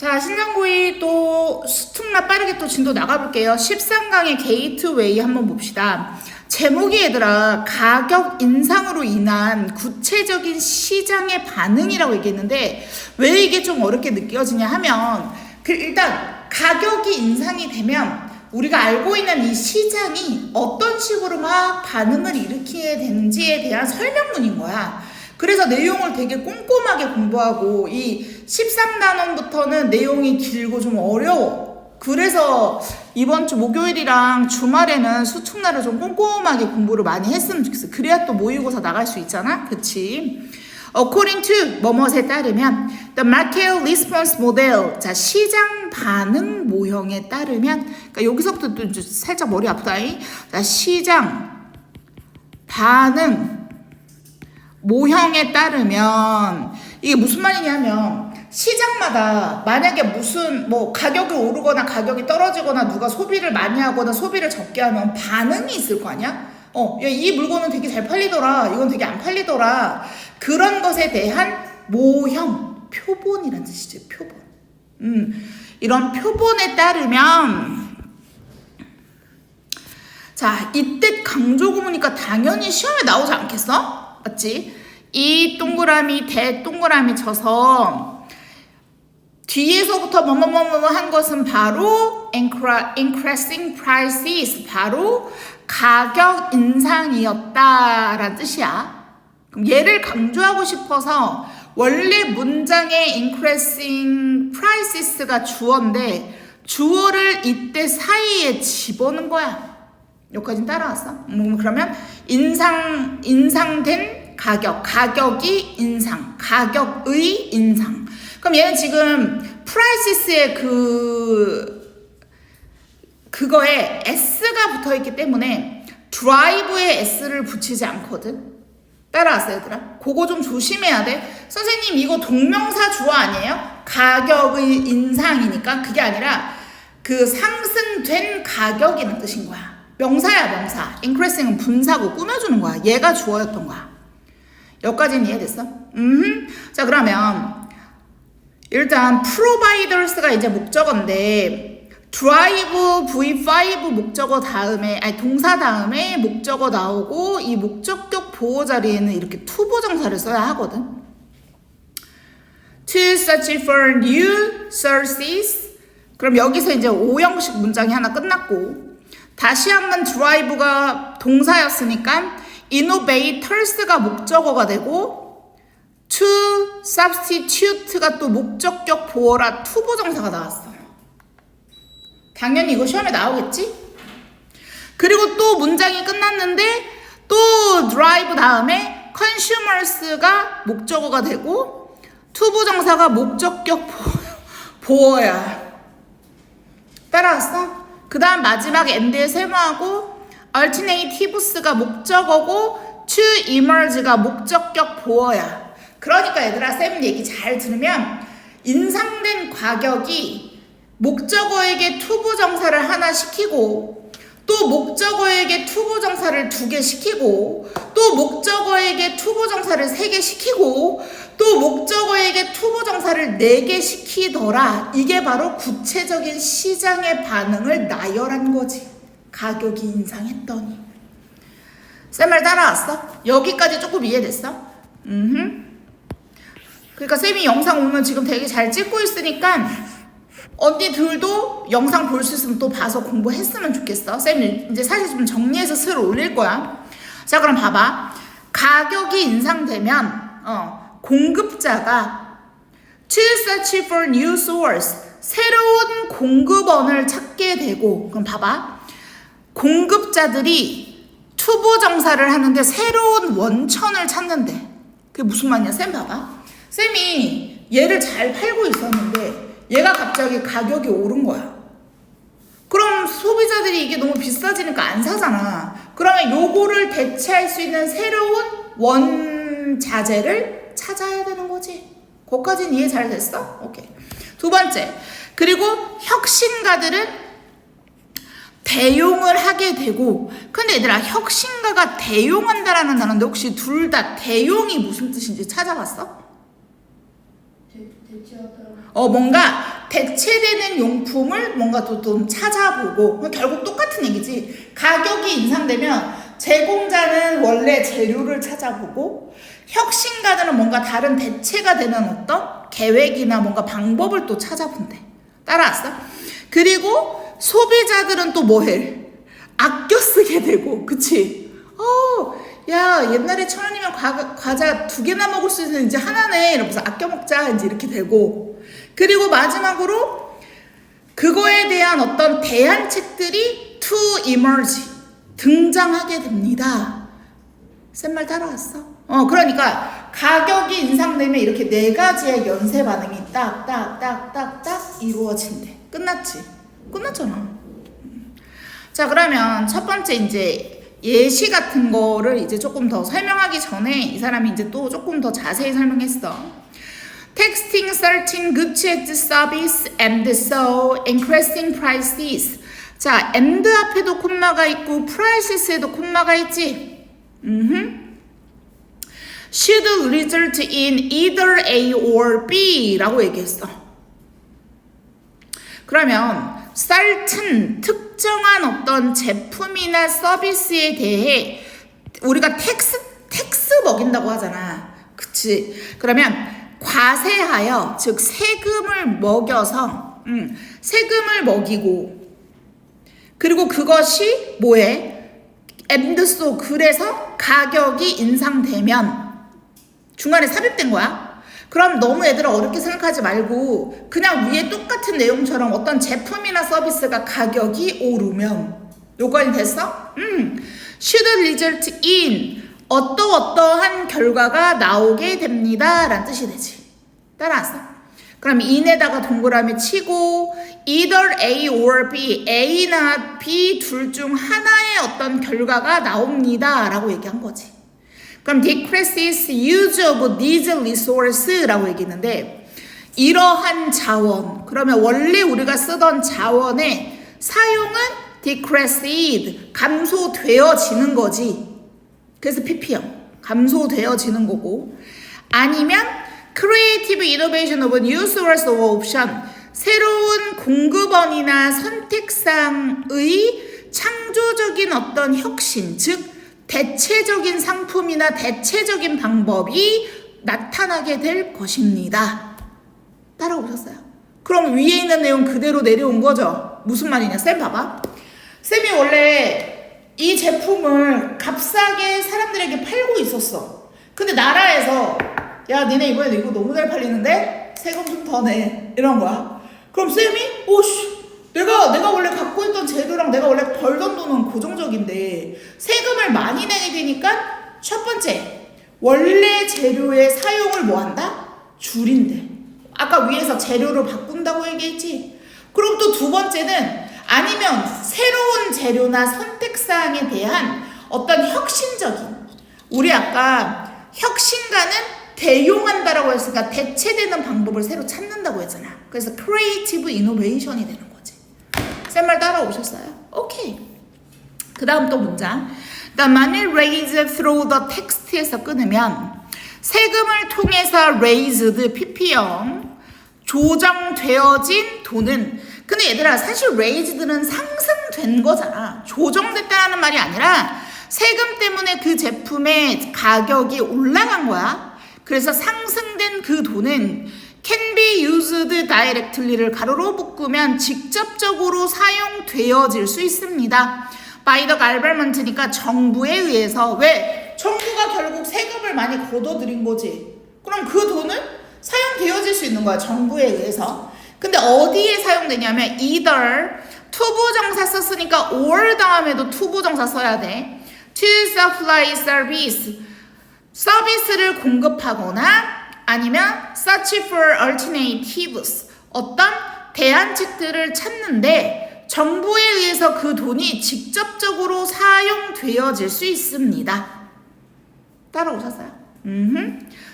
자, 신장구이 또 수특나 빠르게 또 진도 나가볼게요. 13강의 게이트웨이 한번 봅시다. 제목이 얘들아 가격 인상으로 인한 구체적인 시장의 반응이라고 얘기했는데 왜 이게 좀 어렵게 느껴지냐 하면 일단 가격이 인상이 되면 우리가 알고 있는 이 시장이 어떤 식으로 막 반응을 일으키게 되는지에 대한 설명문인 거야. 그래서 내용을 되게 꼼꼼하게 공부하고 이 13단원부터는 내용이 길고 좀 어려워. 그래서 이번 주 목요일이랑 주말에는 수특날을 좀 꼼꼼하게 공부를 많이 했으면 좋겠어. 그래야 또 모의고사 나갈 수 있잖아. 그치? According to 뭐뭇에 따르면 the market response model, 자 시장 반응 모형에 따르면, 그러니까 여기서부터 또 살짝 머리 아프다. 자 시장 반응 모형에 따르면 이게 무슨 말이냐면 시장마다 만약에 무슨 뭐 가격이 오르거나 가격이 떨어지거나 누가 소비를 많이 하거나 소비를 적게 하면 반응이 있을 거 아니야? 야, 이 물건은 되게 잘 팔리더라, 이건 되게 안 팔리더라. 그런 것에 대한 모형, 표본이란 뜻이지. 표본. 이런 표본에 따르면, 자 이때 강조 구문이니까 당연히 시험에 나오지 않겠어? 맞지? 이 동그라미 대 동그라미 쳐서 뒤에서부터 뭐뭐뭐뭐 한 것은 바로 increasing prices, 바로 가격 인상이었다라는 뜻이야. 그럼 얘를 강조하고 싶어서 원래 문장에 increasing prices가 주어인데 주어를 이때 사이에 집어넣은 거야. 여기까지는 따라왔어? 그러면 인상된 가격, 가격이 인상, 가격의 인상. 그럼 얘는 지금 prices의 그거에 s가 붙어있기 때문에 drive에 s를 붙이지 않거든. 따라왔어 얘들아? 그거 좀 조심해야 돼. 선생님 이거 동명사 주어 아니에요? 가격의 인상이니까. 그게 아니라 그 상승된 가격이라는 뜻인 거야. 명사야 명사. increasing은 분사고 꾸며주는 거야. 얘가 주어였던 거야. 여기까지는 이해됐어? 자 그러면 일단 providers가 이제 목적어인데 drive V5 목적어 다음에, 아니 동사 다음에 목적어 나오고 이 목적격 보호 자리에는 이렇게 투부정사를 써야 하거든. To search for new sources. 그럼 여기서 이제 5형식 문장이 하나 끝났고, 다시 한번 drive가 동사였으니까 innovators가 목적어가 되고 to substitute가 또 목적격 보어라 투부정사가 나왔어요. 당연히 이거 시험에 나오겠지? 그리고 또 문장이 끝났는데 또 drive 다음에 consumers가 목적어가 되고 투부정사가 목적격 보어야. 따라왔어? 그 다음 마지막 end에 세모하고 alternatives가 목적어고 to emerge가 목적격 보어야. 그러니까 얘들아 쌤 얘기 잘 들으면 인상된 가격이 목적어에게 투부정사를 하나 시키고 또 목적어에게 투부정사를 2개 시키고 또 목적어에게 투부정사를 3개 시키고 또 목적어에게 투부정사를 4개 시키더라. 이게 바로 구체적인 시장의 반응을 나열한 거지. 가격이 인상했더니. 쌤 말 따라왔어? 여기까지 조금 이해됐어? 그러니까 쌤이 영상 오면 지금 되게 잘 찍고 있으니까 언니들도 영상 볼 수 있으면 또 봐서 공부했으면 좋겠어. 쌤이 이제 사실 좀 정리해서 슬 올릴 거야. 자 그럼 봐봐. 가격이 인상되면 공급자가 to search for new source, 새로운 공급원을 찾게 되고, 그럼 봐봐. 공급자들이 투부정사를 하는데 새로운 원천을 찾는데 그게 무슨 말이냐? 쌤 봐봐. 쌤이 얘를 잘 팔고 있었는데 얘가 갑자기 가격이 오른 거야. 그럼 소비자들이 이게 너무 비싸지니까 안 사잖아. 그러면 요거를 대체할 수 있는 새로운 원자재를 찾아야 되는 거지. 거기까지는 이해 잘 됐어? 오케이. 두 번째. 그리고 혁신가들은 대용을 하게 되고, 근데 얘들아 혁신가가 대용한다라는 단어인데 혹시 둘 다 대용이 무슨 뜻인지 찾아봤어? 대체하다. 뭔가 대체되는 용품을 뭔가 또 좀 찾아보고 결국 똑같은 얘기지. 가격이 인상되면 제공자는 원래 재료를 찾아보고 혁신가들은 뭔가 다른 대체가 되는 어떤 계획이나 뭔가 방법을 또 찾아본대. 따라왔어? 그리고 소비자들은 또 뭐해? 아껴 쓰게 되고, 그치? 야, 옛날에 1,000원이면 과자 2개나 먹을 수 있는 이제 하나네. 이러면서 아껴 먹자. 이제 이렇게 되고. 그리고 마지막으로 그거에 대한 어떤 대안책들이 to emerge. 등장하게 됩니다. 센 말 따라왔어? 그러니까 가격이 인상되면 이렇게 4가지의 연쇄 반응이 딱딱딱딱딱 이루어진대. 끝났지? 끝났잖아. 자, 그러면 첫 번째 이제 예시 같은 거를 이제 조금 더 설명하기 전에 이 사람이 이제 또 조금 더 자세히 설명했어. Texting, searching, good chat service, and so increasing prices. 자, and 앞에도 콤마가 있고 prices에도 콤마가 있지. Should result in either A or B 라고 얘기했어. 그러면 certain 특정한 어떤 제품이나 서비스에 대해 우리가 텍스 먹인다고 하잖아. 그치? 그러면 과세하여, 즉 세금을 먹여서 세금을 먹이고, 그리고 그것이 뭐해? and so, 그래서 가격이 인상되면 중간에 삽입된 거야. 그럼 너무 얘들아 어렵게 생각하지 말고 그냥 위에 똑같은 내용처럼 어떤 제품이나 서비스가 가격이 오르면 요건이 됐어? should result in 어떠어떠한 결과가 나오게 됩니다 라는 뜻이 되지. 따라왔어? 그럼 in에다가 동그라미 치고 either A or B, A나 B 둘 중 하나의 어떤 결과가 나옵니다 라고 얘기한 거지. 그럼 decreases use of these resources 라고 얘기했는데 이러한 자원, 그러면 원래 우리가 쓰던 자원의 사용은 decreased, 감소되어지는 거지. 그래서 ppm, 감소되어지는 거고, 아니면 creative innovation of new source of option, 새로운 공급원이나 선택상의 창조적인 어떤 혁신, 즉 대체적인 상품이나 대체적인 방법이 나타나게 될 것입니다. 따라오셨어요? 그럼 위에 있는 내용 그대로 내려온 거죠? 무슨 말이냐? 쌤 봐봐. 쌤이 원래 이 제품을 값싸게 사람들에게 팔고 있었어. 근데 나라에서 야, 니네 이번에 이거 너무 잘 팔리는데 세금 좀 더 내. 이런 거야. 그럼 쌤이 오씨, 내가 원래 갖고 있던 재료랑 내가 원래 벌던 돈은 고정적인데 세금을 많이 내게 되니까 첫 번째, 원래 재료의 사용을 뭐 한다? 줄인대. 아까 위에서 재료를 바꾼다고 얘기했지. 그럼 또 두 번째는 아니면 새로운 재료나 선택사항에 대한 어떤 혁신적인, 우리 아까 혁신가는 대용한다라고 했으니까 대체되는 방법을 새로 찾는다고 했잖아. 그래서 크리에이티브 이노베이션이 되는 거지. 쌤 말 따라오셨어요? 오케이. 그 다음 또 문장. The money raised through the text에서 끊으면 세금을 통해서 raised ppm 조정되어진 돈은, 근데 얘들아 사실 raised는 상승된 거잖아. 조정됐다는 말이 아니라 세금 때문에 그 제품의 가격이 올라간 거야. 그래서 상승된 그 돈은 can be used directly를 가로로 묶으면 직접적으로 사용되어질 수 있습니다. by the government니까 정부에 의해서. 왜? 정부가 결국 세금을 많이 걷어들인 거지. 그럼 그 돈은 사용되어질 수 있는 거야, 정부에 의해서. 근데 어디에 사용되냐면 either 투부정사 썼으니까 or 다음에도 투부정사 써야 돼. to supply service, 서비스를 공급하거나 아니면 search for alternatives, 어떤 대안책들을 찾는데 정부에 의해서 그 돈이 직접적으로 사용되어질 수 있습니다. 따라오셨어요?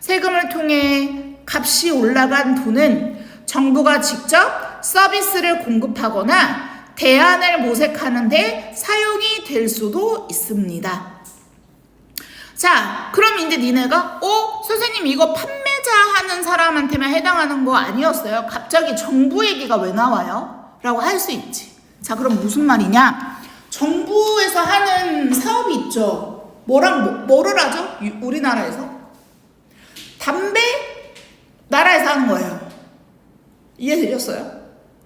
세금을 통해 값이 올라간 돈은 정부가 직접 서비스를 공급하거나 대안을 모색하는데 사용이 될 수도 있습니다. 자, 그럼 이제 니네가 선생님 이거 판매 투자하는 사람한테만 해당하는 거 아니었어요? 갑자기 정부 얘기가 왜 나와요? 라고 할 수 있지. 자, 그럼 무슨 말이냐? 정부에서 하는 사업이 있죠. 뭐를 하죠? 우리나라에서? 담배 나라에서 하는 거예요. 이해되셨어요?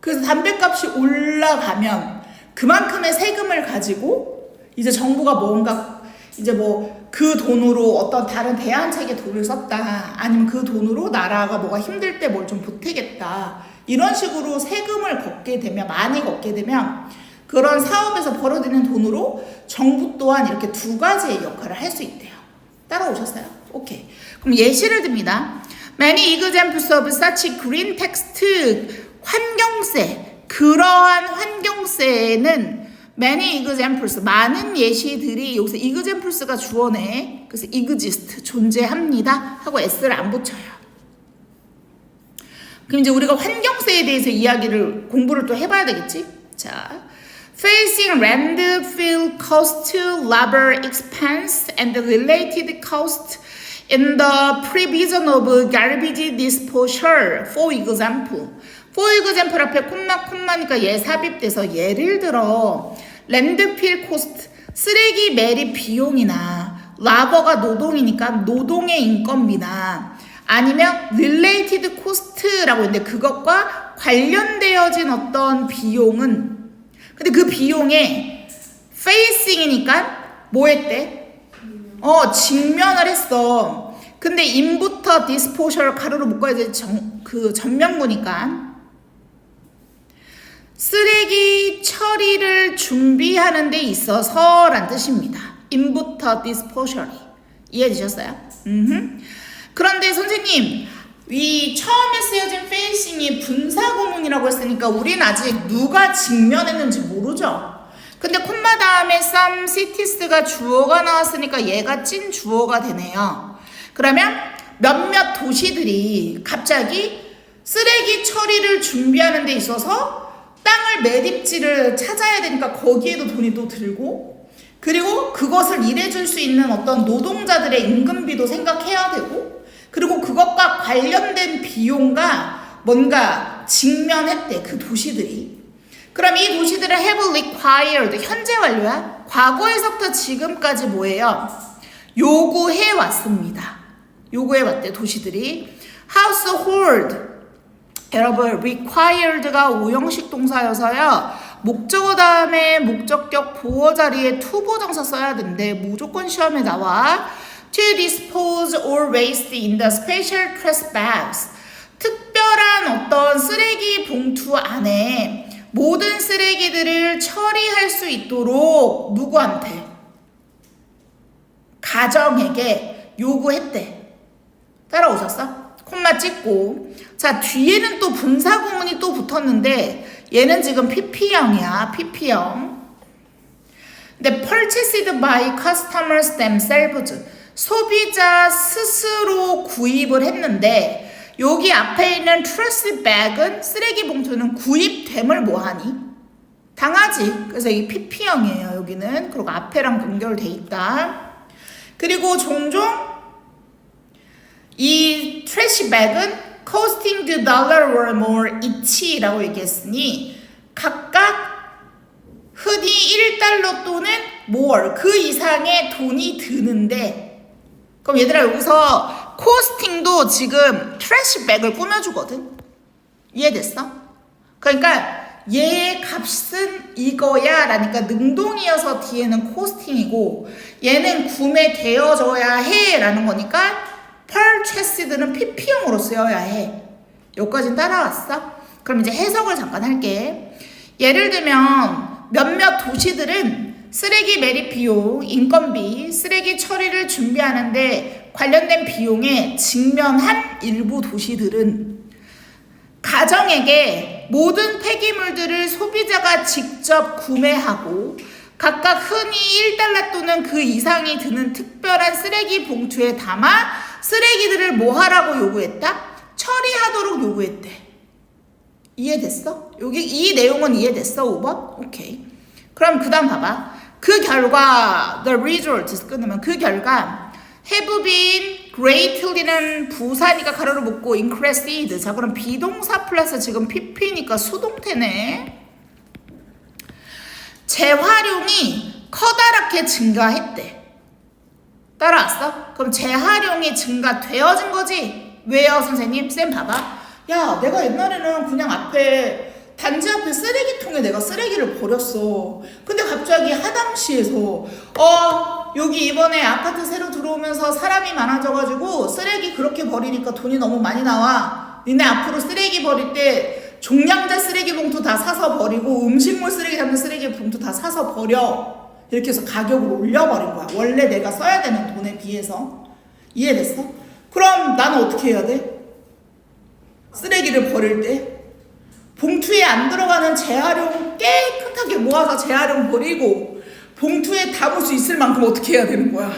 그래서 담배값이 올라가면 그만큼의 세금을 가지고 이제 정부가 뭔가 이제 뭐 그 돈으로 어떤 다른 대안책에 돈을 썼다, 아니면 그 돈으로 나라가 뭐가 힘들 때 뭘 좀 보태겠다, 이런 식으로 세금을 걷게 되면, 많이 걷게 되면 그런 사업에서 벌어들이는 돈으로 정부 또한 이렇게 두 가지의 역할을 할 수 있대요. 따라오셨어요? 오케이. 그럼 예시를 듭니다. Many examples of such green text, 환경세, 그러한 환경세는 many examples, 많은 예시들이, 여기서 examples가 주어네. 그래서 exist, 존재합니다 하고 s를 안 붙여요. 그럼 이제 우리가 환경세에 대해서 공부를 또 해봐야 되겠지? 자, facing landfill cost, labor expense, and related cost in the provision of garbage disposal, for example. for example 앞에 콤마니까 얘 삽입돼서 예를 들어 랜드필 코스트, 쓰레기 매립 비용이나, 라버가 노동이니까 노동의 인건비나, 아니면 related cost라고 있는데 그것과 관련되어진 어떤 비용은, 근데 그 비용에 facing이니까 뭐 했대? 직면을 했어. 근데 in부터 disposal 가로로 묶어야지 그 전명구니까 쓰레기 처리를 준비하는 데 있어서 란 뜻입니다. in부터 disposal이. 이해되셨어요? 그런데 선생님, 이 처음에 쓰여진 facing이 분사구문이라고 했으니까 우린 아직 누가 직면했는지 모르죠. 근데 콤마 다음에 some cities가 주어가 나왔으니까 얘가 찐 주어가 되네요. 그러면 몇몇 도시들이 갑자기 쓰레기 처리를 준비하는 데 있어서 땅을 매립지를 찾아야 되니까 거기에도 돈이 또 들고, 그리고 그것을 일해줄 수 있는 어떤 노동자들의 임금비도 생각해야 되고, 그리고 그것과 관련된 비용과 뭔가 직면했대, 그 도시들이. 그럼 이 도시들은 have required, 현재 완료야? 과거에서부터 지금까지 뭐예요? 요구해 왔습니다. 요구해 왔대, 도시들이. household, 여러분 required가 오형식 동사여서요, 목적어 다음에 목적격 보어 자리에 투부정사 써야 되는데 무조건 시험에 나와. to dispose or waste in the special trash bags, 특별한 어떤 쓰레기 봉투 안에 모든 쓰레기들을 처리할 수 있도록 누구한테? 가정에게 요구했대. 따라오셨어? 콤마 찍고. 자, 뒤에는 또 분사구문이 또 붙었는데 얘는 지금 PP형이야. PP형. 근데 purchased by customers themselves, 소비자 스스로 구입을 했는데 여기 앞에 있는 trash bag은, 쓰레기 봉투는 구입됨을 뭐하니? 당하지. 그래서 이게 PP형이에요. 여기는. 그리고 앞에랑 연결돼 있다. 그리고 종종 이 트래시 백은 costing $2 or more each라고 얘기했으니 각각 흔히 $1 또는 more, 그 이상의 돈이 드는데, 그럼 얘들아 여기서 costing도 지금 트래시 백을 꾸며주거든. 이해됐어? 그러니까 얘의 값은 이거야 라니까 능동이어서 뒤에는 costing이고, 얘는 구매되어져야 해 라는 거니까 purchased는 PP형으로 쓰여야 해. 여기까지는 따라왔어? 그럼 이제 해석을 잠깐 할게. 예를 들면 몇몇 도시들은 쓰레기 매립 비용, 인건비, 쓰레기 처리를 준비하는데 관련된 비용에 직면한 일부 도시들은 가정에게 모든 폐기물들을 소비자가 직접 구매하고 각각 흔히 $1 또는 그 이상이 드는 특별한 쓰레기 봉투에 담아 쓰레기들을 뭐 하라고 요구했다? 처리하도록 요구했대. 이해됐어? 여기 이 내용은 이해됐어? 5번? 오케이. 그럼 그 다음 봐봐. 그 결과 the result 끊으면 그 결과 have been greatly는 부사니까 가로로 묶고 increased. 자, 그럼 비동사 플러스 지금 pp니까 수동태네. 재활용이 커다랗게 증가했대. 따라왔어? 그럼 재활용이 증가되어진 거지? 왜요, 선생님? 쌤 봐봐. 야, 내가 옛날에는 그냥 단지 앞에 쓰레기통에 내가 쓰레기를 버렸어. 근데 갑자기 하남시에서 여기 이번에 아파트 새로 들어오면서 사람이 많아져가지고 쓰레기 그렇게 버리니까 돈이 너무 많이 나와. 니네 앞으로 쓰레기 버릴 때 종량제 쓰레기 봉투 다 사서 버리고 음식물 쓰레기 담는 쓰레기 봉투 다 사서 버려. 이렇게 해서 가격을 올려버린 거야. 원래 내가 써야 되는 돈에 비해서. 이해됐어? 그럼 나는 어떻게 해야 돼? 쓰레기를 버릴 때 봉투에 안 들어가는 재활용 깨끗하게 모아서 재활용 버리고 봉투에 담을 수 있을 만큼 어떻게 해야 되는 거야?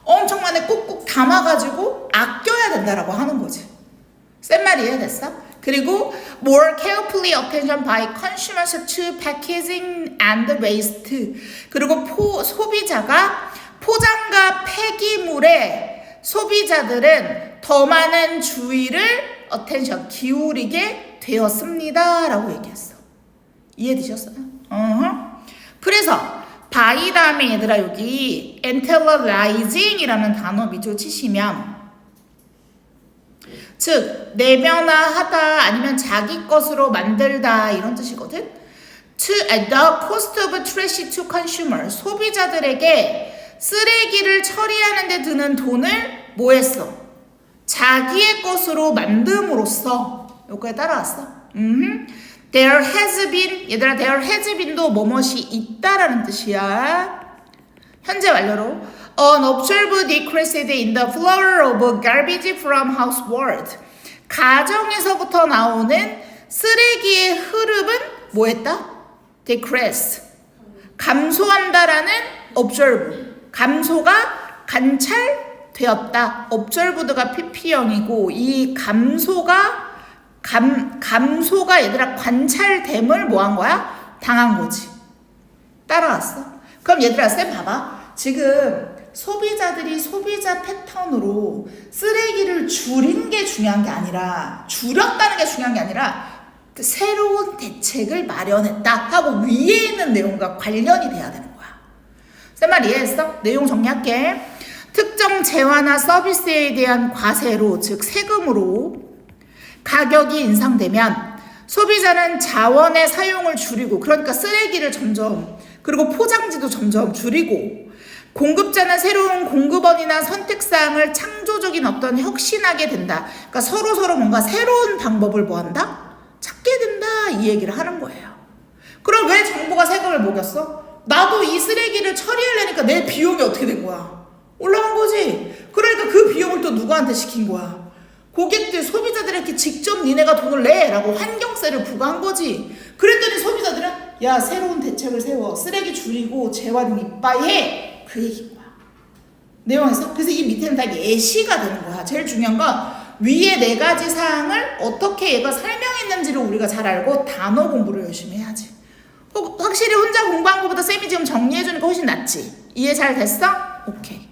엄청 많이 꾹꾹 담아가지고 아껴야 된다라고 하는 거지. 쌤 말 이해됐어? 그리고 more carefully attention by consumers to packaging and waste. 그리고 소비자가 포장과 폐기물에 소비자들은 더 많은 주의를 attention 기울이게 되었습니다 라고 얘기했어. 이해되셨어요? 그래서 by 다음에 얘들아 여기 internalizing 이라는 단어 밑줄 치시면 즉 내면화하다 아니면 자기 것으로 만들다 이런 뜻이거든. The cost of trash to consumer. 소비자들에게 쓰레기를 처리하는 데 드는 돈을 뭐 했어? 자기의 것으로 만듦으로써. 여기까지 따라왔어? There has been. 얘들아 there has been도 뭐뭇이 있다라는 뜻이야. 현재 완료로 An observed decrease in the flow of garbage from household. 가정에서부터 나오는 쓰레기의 흐름은 뭐했다? Decrease. 감소한다라는 observe. 감소가 관찰되었다. observed가 pp형이고 이 감소가 얘들아 관찰됨을 뭐 한 거야? 당한 거지. 따라왔어? 그럼 얘들아 쌤 봐봐. 지금 소비자들이 소비자 패턴으로 쓰레기를 줄인 게 중요한 게 아니라 줄였다는 게 중요한 게 아니라 새로운 대책을 마련했다 하고 위에 있는 내용과 관련이 돼야 되는 거야. 쌤 말 이해했어? 내용 정리할게. 특정 재화나 서비스에 대한 과세로 즉 세금으로 가격이 인상되면 소비자는 자원의 사용을 줄이고 그러니까 쓰레기를 점점 그리고 포장지도 점점 줄이고 공급자는 새로운 공급원이나 선택사항을 창조적인 어떤 혁신하게 된다. 그러니까 서로 뭔가 새로운 방법을 뭐 한다? 찾게 된다. 이 얘기를 하는 거예요. 그럼 왜 정부가 세금을 먹였어? 나도 이 쓰레기를 처리하려니까 내 비용이 어떻게 된 거야? 올라간 거지. 그러니까 그 비용을 또 누구한테 시킨 거야? 고객들, 소비자들에게 직접 니네가 돈을 내 라고 환경세를 부과한 거지. 그랬더니 소비자들은 야 새로운 대책을 세워. 쓰레기 줄이고 재활용 이빠이 해. 그 얘기인 거야. 내용에서. 그래서 이 밑에는 다 예시가 되는 거야. 제일 중요한 건 위에 4가지 사항을 어떻게 얘가 설명했는지를 우리가 잘 알고 단어 공부를 열심히 해야지. 확실히 혼자 공부한 것보다 쌤이 지금 정리해주니까 훨씬 낫지. 이해 잘 됐어? 오케이.